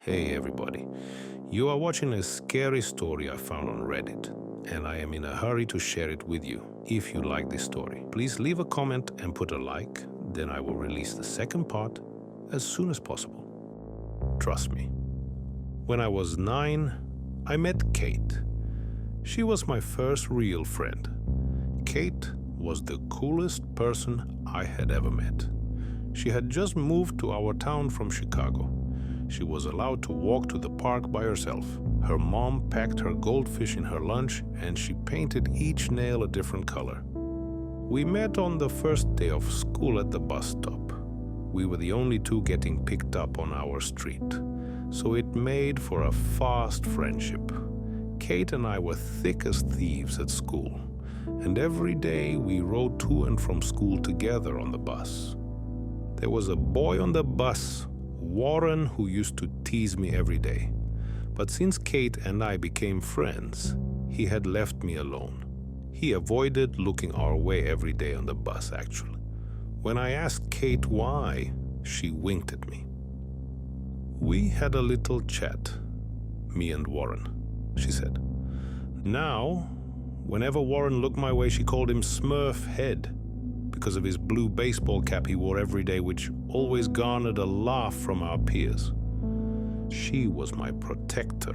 Hey everybody, you are watching a scary story I found on Reddit, and I am in a hurry to share it with you. If you like this story, please leave a comment and put a like, then I will release the second part as soon as possible. Trust me. When I was 9, I met Kate. She was my first real friend. Kate was the coolest person I had ever met. She had just moved to our town from Chicago. She was allowed to walk to the park by herself. Her mom packed her goldfish in her lunch, and she painted each nail a different color. We met on the first day of school at the bus stop. We were the only two getting picked up on our street, so it made for a fast friendship. Kate and I were thick as thieves at school, and every day we rode to and from school together on the bus. There was a boy on the bus, Warren, who used to tease me every day. But since Kate and I became friends, he had left me alone. He avoided looking our way every day on the bus, actually. When I asked Kate why, she winked at me. We had a little chat, me and Warren, she said. Now, whenever Warren looked my way, she called him Smurf Head, because of his blue baseball cap he wore every day, which always garnered a laugh from our peers. She was my protector,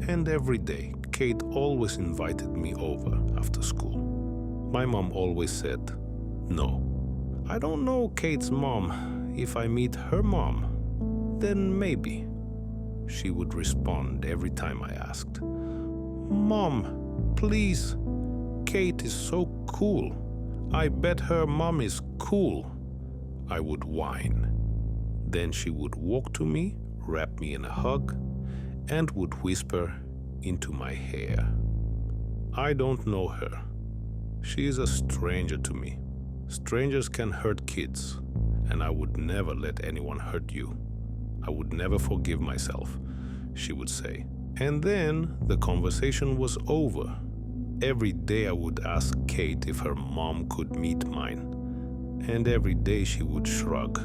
and every day Kate always invited me over after school. My mom always said, "No, I don't know Kate's mom. If I meet her mom, then maybe," she would respond every time I asked. "Mom, please, Kate is so cool. I bet her mom is cool," I would whine. Then she would walk to me, wrap me in a hug, and would whisper into my hair. I don't know her. She is a stranger to me. Strangers can hurt kids, and I would never let anyone hurt you. I would never forgive myself, she would say. And then the conversation was over. Every day I would ask Kate if her mom could meet mine, and every day she would shrug.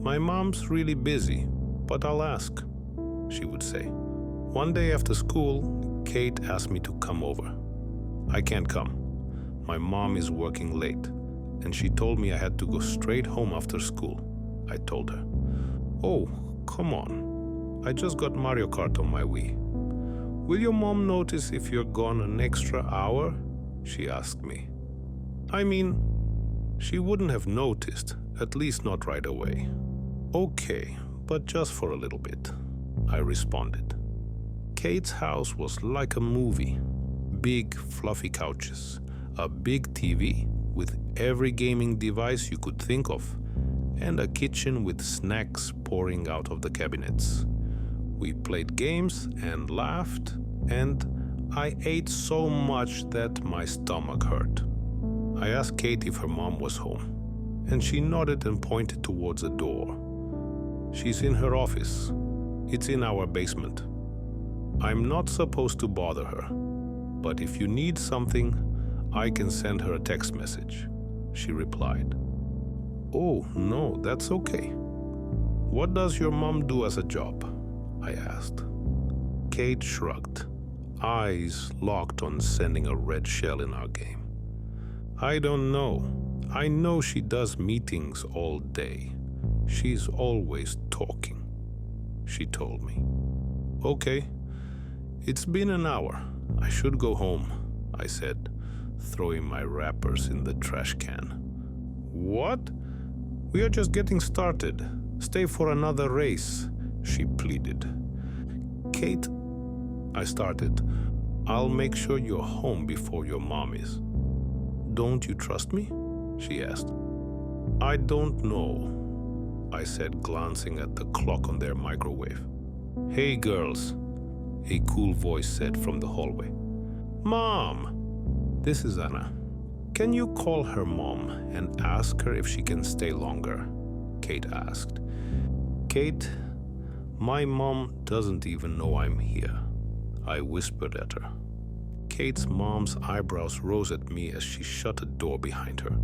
"My mom's really busy, but I'll ask," she would say. One day after school, Kate asked me to come over. "I can't come. My mom is working late, and she told me I had to go straight home after school," I told her. "Oh, come on. I just got Mario Kart on my Wii. Will your mom notice if you're gone an extra hour?" she asked me. I mean, she wouldn't have noticed, at least not right away. "Okay, but just for a little bit," I responded. Kate's house was like a movie. Big, fluffy couches, a big TV with every gaming device you could think of, and a kitchen with snacks pouring out of the cabinets. We played games and laughed, and I ate so much that my stomach hurt. I asked Kate if her mom was home, and she nodded and pointed towards the door. "She's in her office. It's in our basement. I'm not supposed to bother her, but if you need something, I can send her a text message," she replied. "Oh, no, that's okay. What does your mom do as a job?" I asked. Kate shrugged, eyes locked on sending a red shell in our game. "I don't know. I know she does meetings all day. She's always talking," she told me. "Okay. It's been an hour. I should go home," I said, throwing my wrappers in the trash can. "What? We are just getting started. Stay for another race," she pleaded. "Kate," I started, "I'll make sure you're home before your mom is." "Don't you trust me?" she asked. "I don't know," I said, glancing at the clock on their microwave. "Hey girls," a cool voice said from the hallway. "Mom, this is Anna. Can you call her mom and ask her if she can stay longer?" Kate asked. "Kate, my mom doesn't even know I'm here," I whispered at her. Kate's mom's eyebrows rose at me as she shut a door behind her.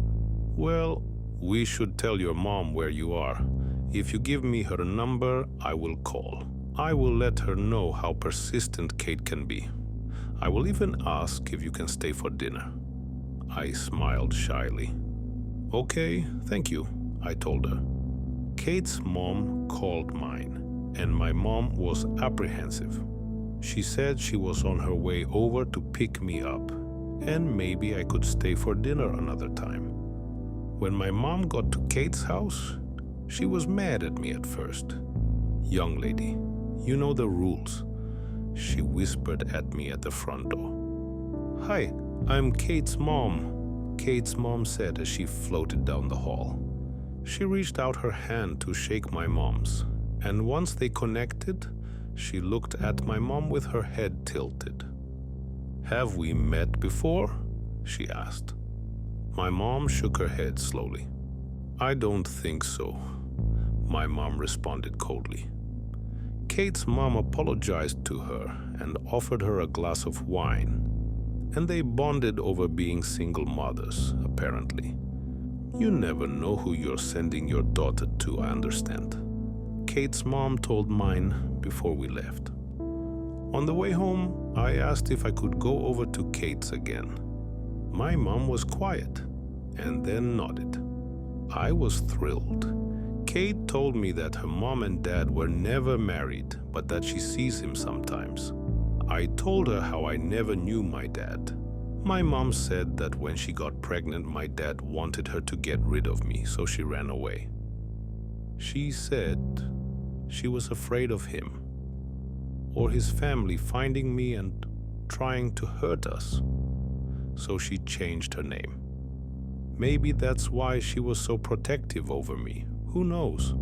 "Well, we should tell your mom where you are. If you give me her number, I will call," I will let her know how persistent Kate can be. I will even ask if you can stay for dinner. I smiled shyly. Okay, thank you, I told her. Kate's mom called mine, and my mom was apprehensive. She said she was on her way over to pick me up, and maybe I could stay for dinner another time. When my mom got to Kate's house, she was mad at me at first. Young lady, you know the rules, she whispered at me at the front door. Hi, I'm Kate's mom, Kate's mom said as she floated down the hall. She reached out her hand to shake my mom's, and once they connected, she looked at my mom with her head tilted. Have we met before? She asked. My mom shook her head slowly. I don't think so, my mom responded coldly. Kate's mom apologized to her and offered her a glass of wine, and they bonded over being single mothers, apparently. You never know who you're sending your daughter to, I understand. Kate's mom told mine before we left. On the way home, I asked if I could go over to Kate's again. My mom was quiet and then nodded. I was thrilled. Kate told me that her mom and dad were never married, but that she sees him sometimes. I told her how I never knew my dad. My mom said that when she got pregnant, my dad wanted her to get rid of me, so she ran away. She said she was afraid of him or his family finding me and trying to hurt us, so she changed her name. Maybe that's why she was so protective over me. Who knows?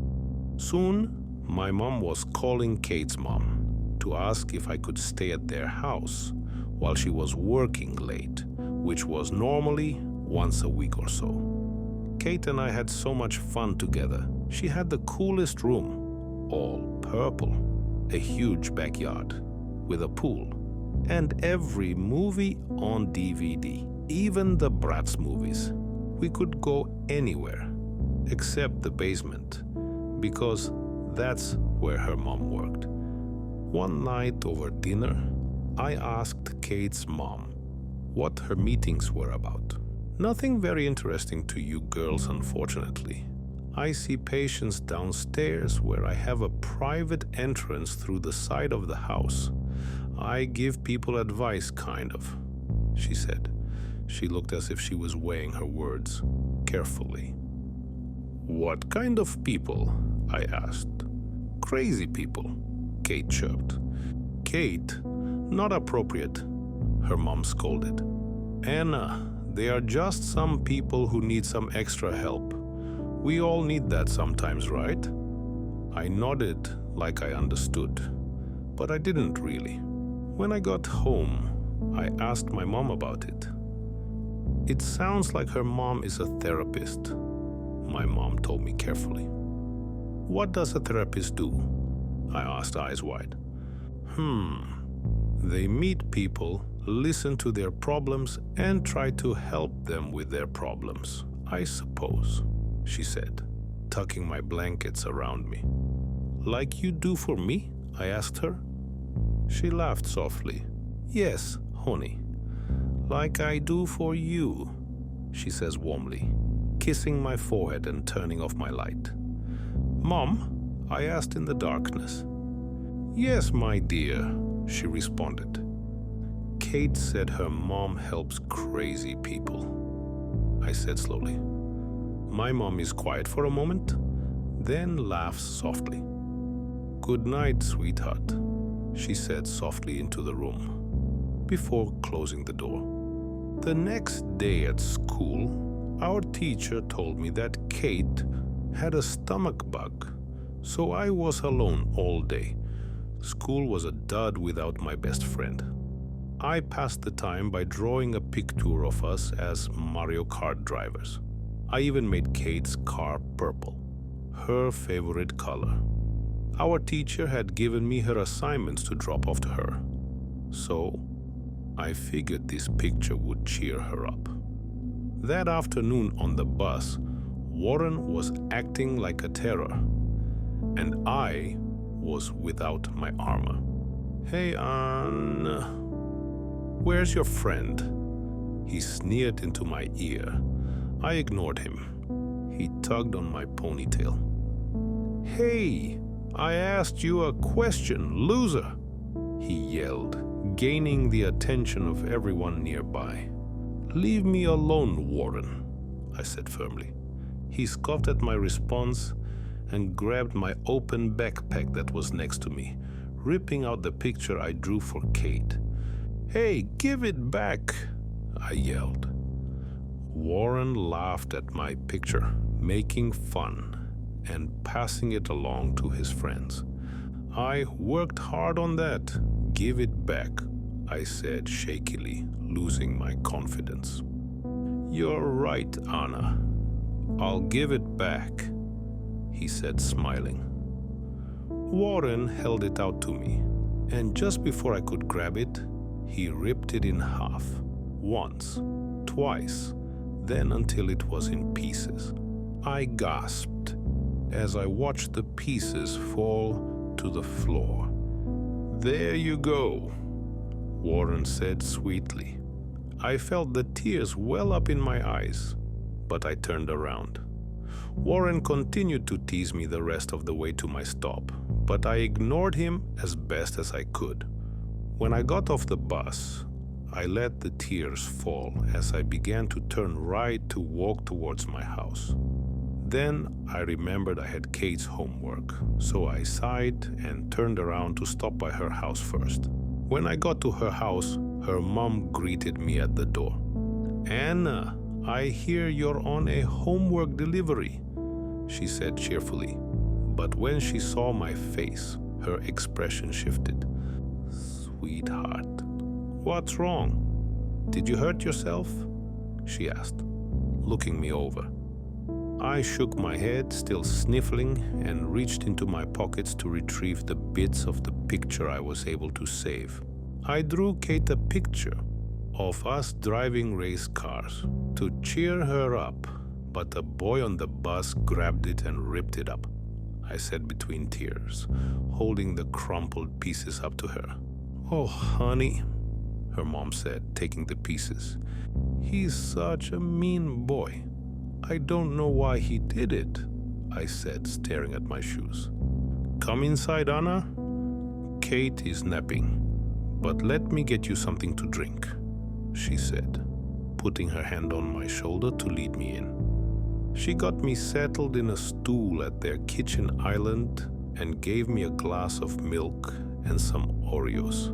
Soon, my mom was calling Kate's mom to ask if I could stay at their house while she was working late, which was normally once a week or so. Kate and I had so much fun together. She had the coolest room, all purple, a huge backyard with a pool, and every movie on DVD, even the Bratz movies. We could go anywhere except the basement, because that's where her mom worked. One night over dinner, I asked Kate's mom what her meetings were about. Nothing very interesting to you girls, unfortunately. I see patients downstairs where I have a private entrance through the side of the house. I give people advice, kind of, she said. She looked as if she was weighing her words carefully. What kind of people? I asked. Crazy people, Kate chirped. Kate, not appropriate, her mom scolded. Anna, they are just some people who need some extra help. We all need that sometimes, right? I nodded like I understood, but I didn't really. When I got home, I asked my mom about it. It sounds like her mom is a therapist, my mom told me carefully. What does a therapist do? I asked, eyes wide. They meet people, listen to their problems, and try to help them with their problems, I suppose, she said, tucking my blankets around me. Like you do for me? I asked her. She laughed softly. Yes, honey. Like I do for you, she says warmly, kissing my forehead and turning off my light. Mom? I asked in the darkness. Yes, my dear, she responded. Kate said her mom helps crazy people, I said slowly. My mom is quiet for a moment, then laughs softly. Good night, sweetheart, she said softly into the room, before closing the door. The next day at school, our teacher told me that Kate had a stomach bug, so I was alone all day. School was a dud without my best friend. I passed the time by drawing a picture of us as Mario Kart drivers. I even made Kate's car purple, her favorite color. Our teacher had given me her assignments to drop off to her, so I figured this picture would cheer her up. That afternoon on the bus, Warren was acting like a terror, and I was without my armor. "Hey, Anna, where's your friend?" He sneered into my ear. I ignored him. He tugged on my ponytail. "Hey, I asked you a question, loser!" he yelled, gaining the attention of everyone nearby. "Leave me alone, Warren," I said firmly. He scoffed at my response and grabbed my open backpack that was next to me, ripping out the picture I drew for Kate. "Hey, give it back!" I yelled. Warren laughed at my picture, making fun and passing it along to his friends. "I worked hard on that. Give it back," I said shakily, losing my confidence. "You're right, Anna. I'll give it back," he said, smiling. Warren held it out to me, and just before I could grab it, he ripped it in half. Once, twice, then until it was in pieces. I gasped as I watched the pieces fall to the floor. "There you go," Warren said sweetly. I felt the tears well up in my eyes, but I turned around. Warren continued to tease me the rest of the way to my stop, but I ignored him as best as I could. When I got off the bus, I let the tears fall as I began to turn right to walk towards my house. Then I remembered I had Kate's homework, so I sighed and turned around to stop by her house first. When I got to her house, her mom greeted me at the door. "Anna, I hear you're on a homework delivery," she said cheerfully. But when she saw my face, her expression shifted. "Sweetheart, what's wrong? Did you hurt yourself?" she asked, looking me over. I shook my head, still sniffling, and reached into my pockets to retrieve the bits of the picture I was able to save. I drew Kate a picture of us driving race cars to cheer her up, but a boy on the bus grabbed it and ripped it up, I said between tears, holding the crumpled pieces up to her. "Oh, honey," her mom said, taking the pieces. "He's such a mean boy. I don't know why he did it," I said, staring at my shoes. "Come inside, Anna. Kate is napping, but let me get you something to drink," she said, putting her hand on my shoulder to lead me in. She got me settled in a stool at their kitchen island and gave me a glass of milk and some Oreos.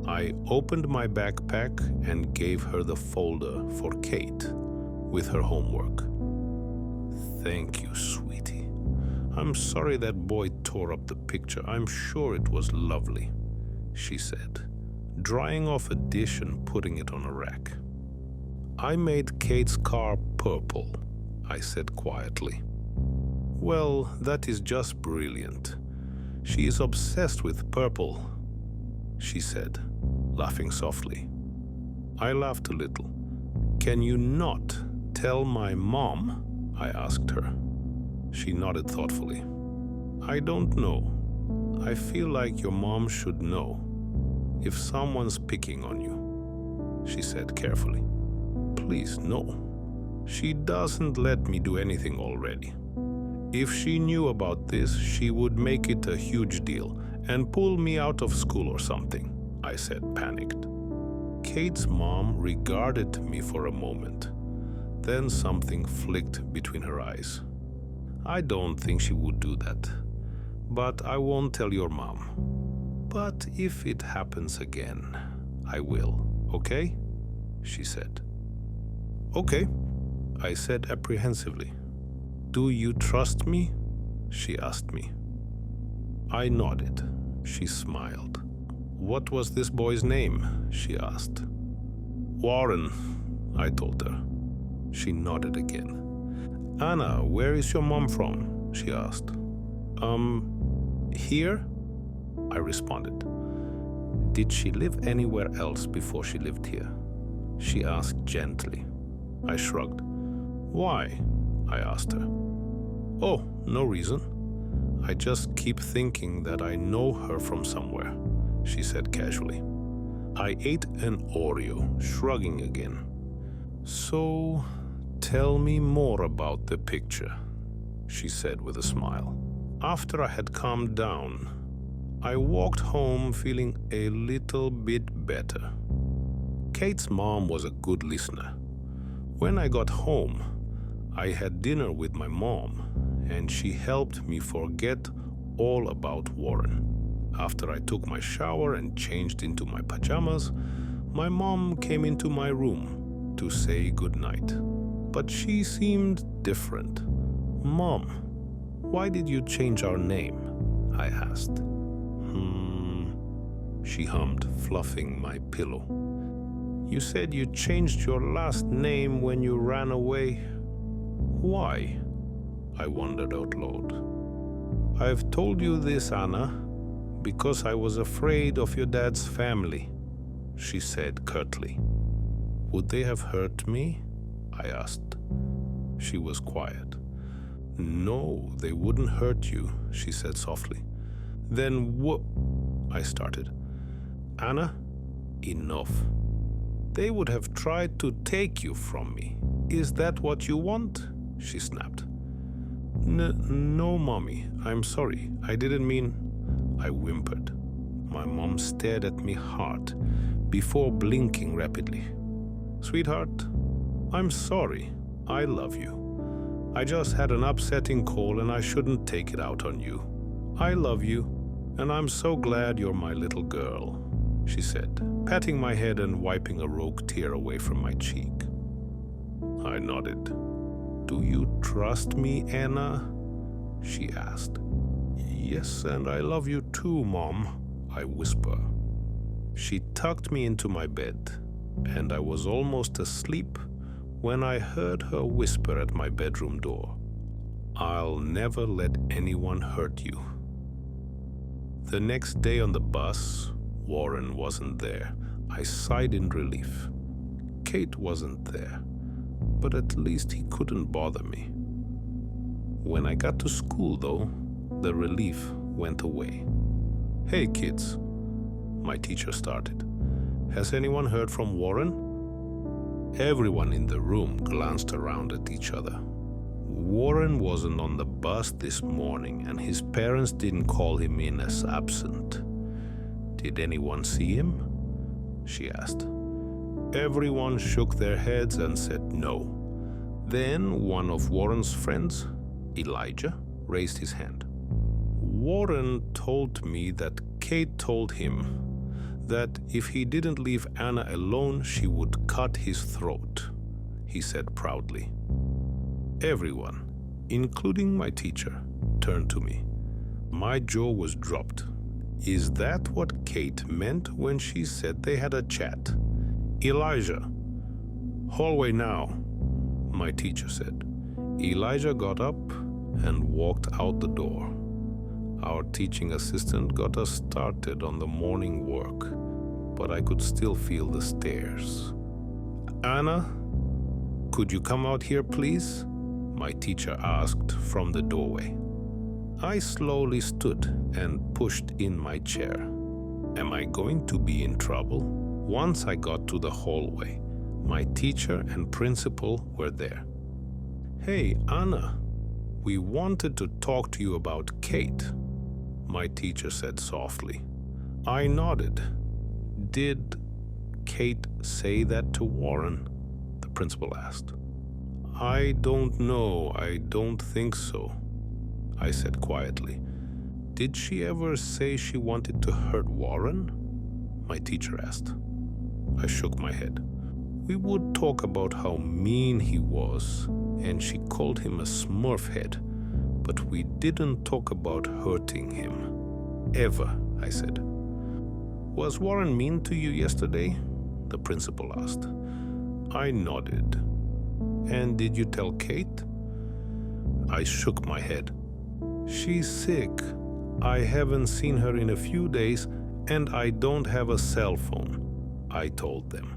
I opened my backpack and gave her the folder for Kate with her homework. "Thank you, sweetie. I'm sorry that boy tore up the picture. I'm sure it was lovely," she said, drying off a dish and putting it on a rack. "I made Kate's car purple," I said quietly. "Well, that is just brilliant. She is obsessed with purple," she said, laughing softly. I laughed a little. "Can you not tell my mom?" I asked her. She nodded thoughtfully. "I don't know. I feel like your mom should know if someone's picking on you," she said carefully. "Please, no. She doesn't let me do anything already. If she knew about this, she would make it a huge deal and pull me out of school or something," I said, panicked. Kate's mom regarded me for a moment. Then something flicked between her eyes. "I don't think she would do that, but I won't tell your mom. But if it happens again, I will, okay?" she said. "Okay," I said apprehensively. "Do you trust me?" she asked me. I nodded. She smiled. "What was this boy's name?" she asked. "Warren," I told her. She nodded again. "Anna, where is your mom from?" she asked. Here?" I responded. "Did she live anywhere else before she lived here?" she asked gently. I shrugged. "Why?" I asked her. "Oh, no reason. I just keep thinking that I know her from somewhere, she said casually. I ate an Oreo, shrugging again. So, tell me more about the picture, she said with a smile. After I had calmed down, I walked home feeling a little bit better. Kate's mom was a good listener. When I got home, I had dinner with my mom, and she helped me forget all about Warren. After I took my shower and changed into my pajamas, my mom came into my room to say goodnight. But she seemed different. Mom, why did you change our name? I asked. She hummed, fluffing my pillow. You said you changed your last name when you ran away. Why? I wondered out loud. I've told you this, Anna, because I was afraid of your dad's family, she said curtly. Would they have hurt me? I asked. She was quiet. No, they wouldn't hurt you, she said softly. Then what? I started. Anna, enough. They would have tried to take you from me. Is that what you want? She snapped. No, Mommy, I'm sorry. I didn't mean... I whimpered. My mom stared at me hard before blinking rapidly. Sweetheart, I'm sorry. I love you. I just had an upsetting call and I shouldn't take it out on you. I love you, and I'm so glad you're my little girl, she said, patting my head and wiping a rogue tear away from my cheek. I nodded. Do you trust me, Anna? She asked. Yes, and I love you too, Mom, I whisper. She tucked me into my bed, and I was almost asleep when I heard her whisper at my bedroom door. I'll never let anyone hurt you. The next day on the bus, Warren wasn't there. I sighed in relief. Kate wasn't there, but at least he couldn't bother me. When I got to school, though, the relief went away. Hey, kids, my teacher started. Has anyone heard from Warren? Everyone in the room glanced around at each other. Warren wasn't on the bus this morning, and his parents didn't call him in as absent. Did anyone see him? She asked. Everyone shook their heads and said no. Then one of Warren's friends, Elijah, raised his hand. Warren told me that Kate told him that if he didn't leave Anna alone, she would cut his throat, he said proudly. Everyone, including my teacher, turned to me. My jaw was dropped. Is that what Kate meant when she said they had a chat? Elijah, hallway now, my teacher said. Elijah got up and walked out the door. Our teaching assistant got us started on the morning work, but I could still feel the stares. Anna, could you come out here, please? My teacher asked from the doorway. I slowly stood and pushed in my chair. Am I going to be in trouble? Once I got to the hallway, my teacher and principal were there. Hey, Anna, we wanted to talk to you about Kate, my teacher said softly. I nodded. Did Kate say that to Warren? The principal asked. I don't know. I don't think so, I said quietly. Did she ever say she wanted to hurt Warren? My teacher asked. I shook my head. We would talk about how mean he was, and she called him a smurfhead, but we didn't talk about hurting him. Ever, I said. Was Warren mean to you yesterday? The principal asked. I nodded. And did you tell Kate? I shook my head. She's sick. I haven't seen her in a few days, and I don't have a cell phone, I told them.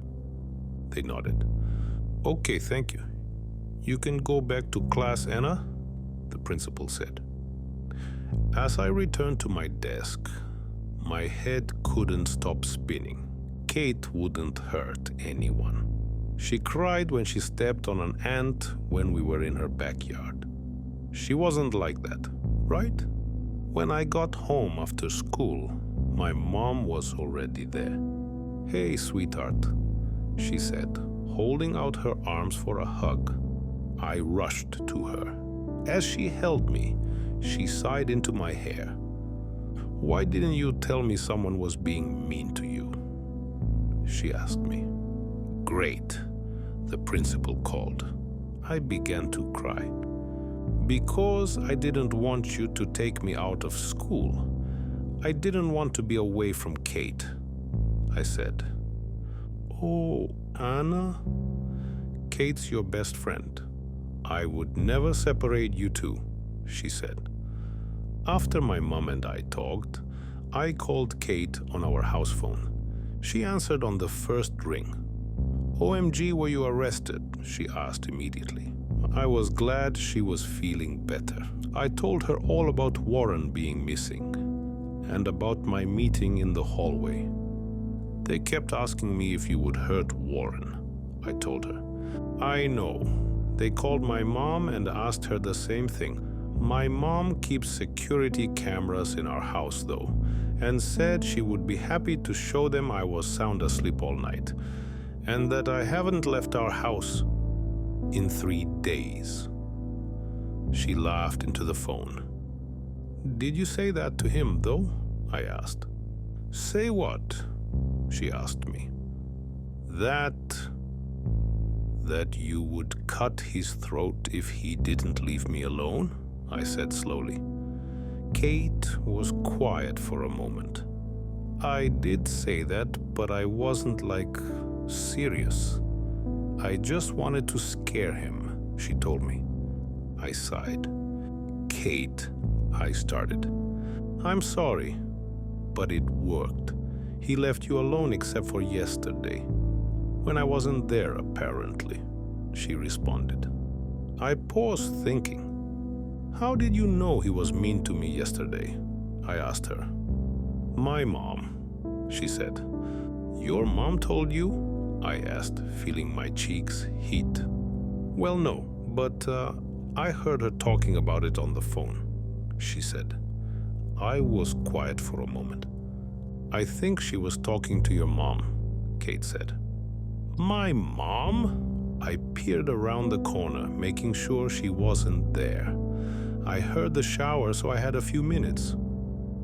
They nodded. Okay, thank you. You can go back to class, Anna, the principal said. As I returned to my desk, my head couldn't stop spinning. Kate wouldn't hurt anyone. She cried when she stepped on an ant when we were in her backyard. She wasn't like that, right? When I got home after school, my mom was already there. "Hey, sweetheart," she said, holding out her arms for a hug. I rushed to her. As she held me, she sighed into my hair. "Why didn't you tell me someone was being mean to you?" she asked me. "Great," the principal called. I began to cry. "Because I didn't want you to take me out of school. I didn't want to be away from Kate," I said. "Oh, Anna, Kate's your best friend. I would never separate you two," she said. After my mom and I talked, I called Kate on our house phone. She answered on the first ring. "OMG, were you arrested?" she asked immediately. I was glad she was feeling better. I told her all about Warren being missing and about my meeting in the hallway. "They kept asking me if you would hurt Warren," I told her. "I know. They called my mom and asked her the same thing. My mom keeps security cameras in our house though, and said she would be happy to show them I was sound asleep all night, and that I haven't left our house in 3 days." She laughed into the phone. "Did you say that to him though?" I asked. "Say what?" she asked me. That you would cut his throat if he didn't leave me alone," I said slowly. Kate was quiet for a moment. "I did say that, but I wasn't serious. I just wanted to scare him," she told me. I sighed. "Kate," I started. "I'm sorry, but it worked. He left you alone except for yesterday, when I wasn't there apparently," she responded. I paused thinking. "How did you know he was mean to me yesterday?" I asked her. "My mom," she said. "Your mom told you?" I asked, feeling my cheeks heat. "Well, no, but I heard her talking about it on the phone," she said. I was quiet for a moment. "I think she was talking to your mom," Kate said. "My mom?" I peered around the corner, making sure she wasn't there. I heard the shower, so I had a few minutes.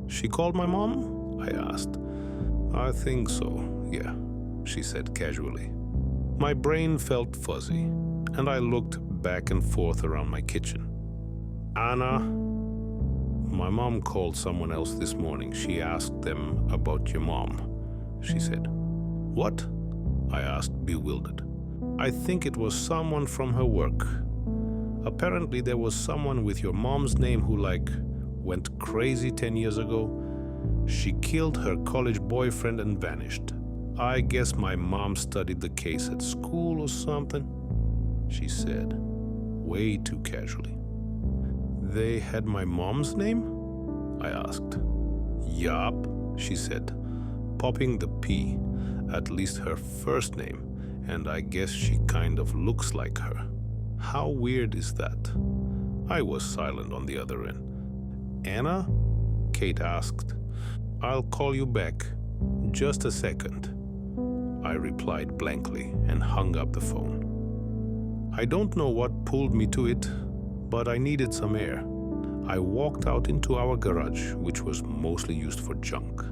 "She called my mom?" I asked. "I think so, yeah," she said casually. My brain felt fuzzy, and I looked back and forth around my kitchen. "Anna, my mom called someone else this morning. She asked them about your mom," she said. "What?" I asked, bewildered. "I think it was someone from her work. Apparently there was someone with your mom's name who went crazy 10 years ago. She killed her college boyfriend and vanished. I guess my mom studied the case at school or something," she said, way too casually. "They had my mom's name?" I asked. "Yup," she said, popping the P, at least her first name, and I guess she kind of looks like her. How weird is that? I was silent on the other end. "Anna?" Kate asked. "I'll call you back. Just a second," I replied blankly and hung up the phone. I don't know what pulled me to it, but I needed some air. I walked out into our garage, which was mostly used for junk.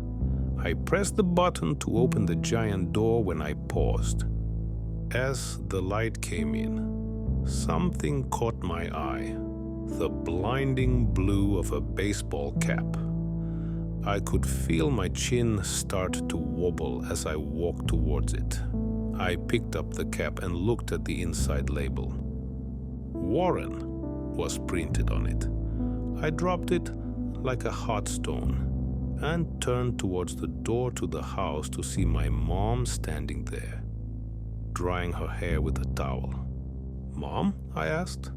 I pressed the button to open the giant door when I paused. As the light came in, something caught my eye, the blinding blue of a baseball cap. I could feel my chin start to wobble as I walked towards it. I picked up the cap and looked at the inside label. Warren was printed on it. I dropped it like a hot stone and turned towards the door to the house to see my mom standing there, drying her hair with a towel. "Mom?" I asked.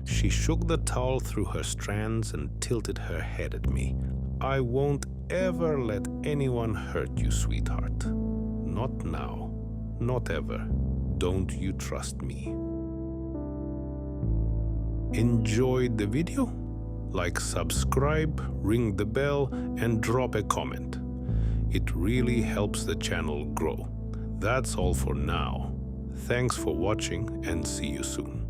She shook the towel through her strands and tilted her head at me. "I won't ever let anyone hurt you, sweetheart. Not now. Not ever. Don't you trust me?" Enjoyed the video? Like, subscribe, ring the bell, and drop a comment. It really helps the channel grow. That's all for now. Thanks for watching and see you soon.